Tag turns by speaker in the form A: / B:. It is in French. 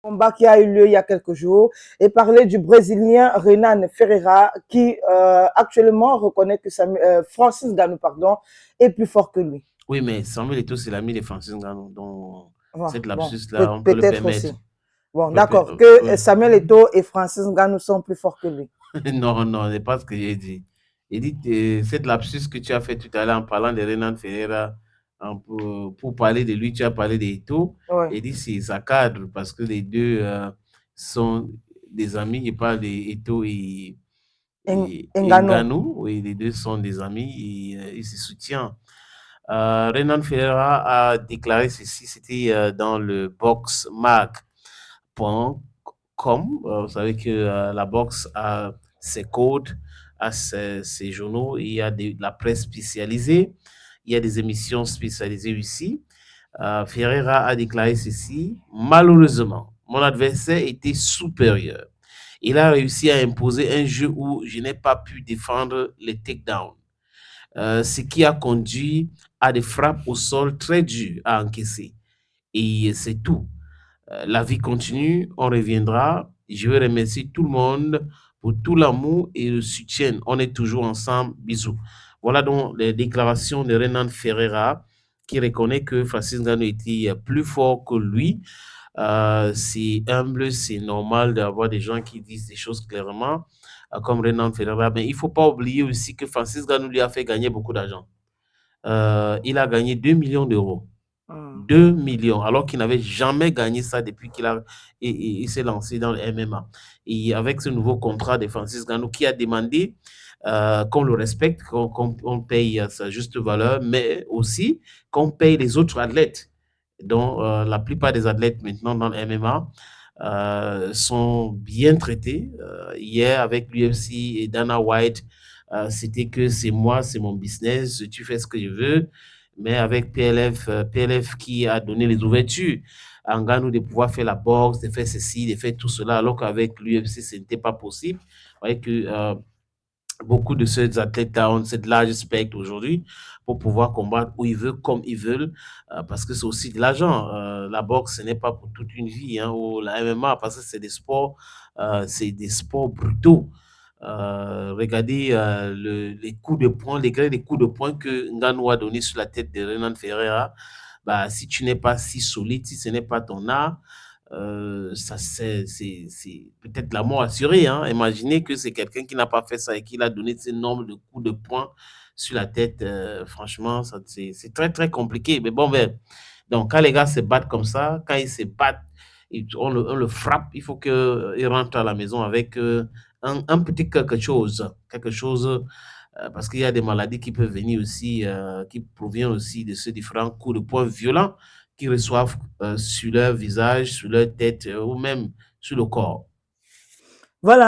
A: combat qui a eu lieu il y a quelques jours et parler du Brésilien Renan Ferreira qui actuellement reconnaît que Francis Ngannou pardon, est plus fort que lui.
B: Oui, mais Samuel Eto'o, c'est l'ami de Francis Ngannou. Donc,
A: Bon,
B: cette
A: bon
B: lapsus-là, on peut le
A: peut-être
B: permettre.
A: aussi. Bon,
B: On peut-
A: d'accord. Que
B: oui.
A: Samuel Eto'o et Francis Ngannou sont plus forts que lui.
B: Non, non, c'est pas ce que j'ai dit. J'ai dit, cette lapsus que tu as fait tout à l'heure en parlant de Renan Ferreira, pour parler de lui, tu as parlé d'Eto.
A: Ouais.
B: Et dit, c'est ça cadre parce que les deux sont des amis. Il parle d'Eto et
A: Ngannou.
B: Ngannou. Oui, les deux sont des amis et ils se soutiennent. Renan Ferreira a déclaré ceci, c'était dans le boxmag.com. Vous savez que la boxe a ses codes, a ses journaux, il y a de la presse spécialisée, il y a des émissions spécialisées aussi. Ferreira a déclaré ceci, malheureusement, mon adversaire était supérieur. Il a réussi à imposer un jeu où je n'ai pas pu défendre les takedowns, ce qui a conduit à des frappes au sol très dures à encaisser. Et c'est tout. La vie continue, on reviendra. Je veux remercier tout le monde pour tout l'amour et le soutien. On est toujours ensemble. Bisous. Voilà donc les déclarations de Renan Ferreira qui reconnaît que Francis Ngannou était plus fort que lui. C'est humble, c'est normal d'avoir des gens qui disent des choses clairement, comme Renan Ferreira. Mais il ne faut pas oublier aussi que Francis Ngannou lui a fait gagner beaucoup d'argent. Il a gagné 2 millions d'euros.
A: Hmm.
B: 2 millions, alors qu'il n'avait jamais gagné ça depuis il s'est lancé dans le MMA. Et avec ce nouveau contrat de Francis Ngannou qui a demandé qu'on le respecte, qu'on paye sa juste valeur, mais aussi qu'on paye les autres athlètes, dont la plupart des athlètes maintenant dans le MMA sont bien traités. Hier, avec l'UFC et Dana White, c'était que c'est moi, c'est mon business, tu fais ce que je veux. Mais avec PLF qui a donné les ouvertures à Ngannou de pouvoir faire la boxe, de faire ceci, de faire tout cela, alors qu'avec l'UFC, ce n'était pas possible. Vous voyez que beaucoup de ces athlètes-là ont cette large spectre aujourd'hui pour pouvoir combattre où ils veulent, comme ils veulent, parce que c'est aussi de l'argent. La boxe, ce n'est pas pour toute une vie, hein, ou la MMA, parce que c'est des sports brutaux. Regardez les coups de poing, les coups de poing que Ngannou a donné sur la tête de Renan Ferreira. Bah, si tu n'es pas si solide, si ce n'est pas ton art, ça c'est peut-être la mort assurée. Hein. Imaginez que c'est quelqu'un qui n'a pas fait ça et qui a donné ce nombre de coups de poing sur la tête. Franchement, c'est très très compliqué. Mais bon, ben, donc quand les gars se battent comme ça, quand ils se battent, on le frappe, il faut qu'il rentre à la maison avec un petit quelque chose parce qu'il y a des maladies qui peuvent venir aussi, qui proviennent aussi de ces différents coups de poing violents qu'ils reçoivent sur leur visage, sur leur tête ou même sur le corps.
A: Voilà.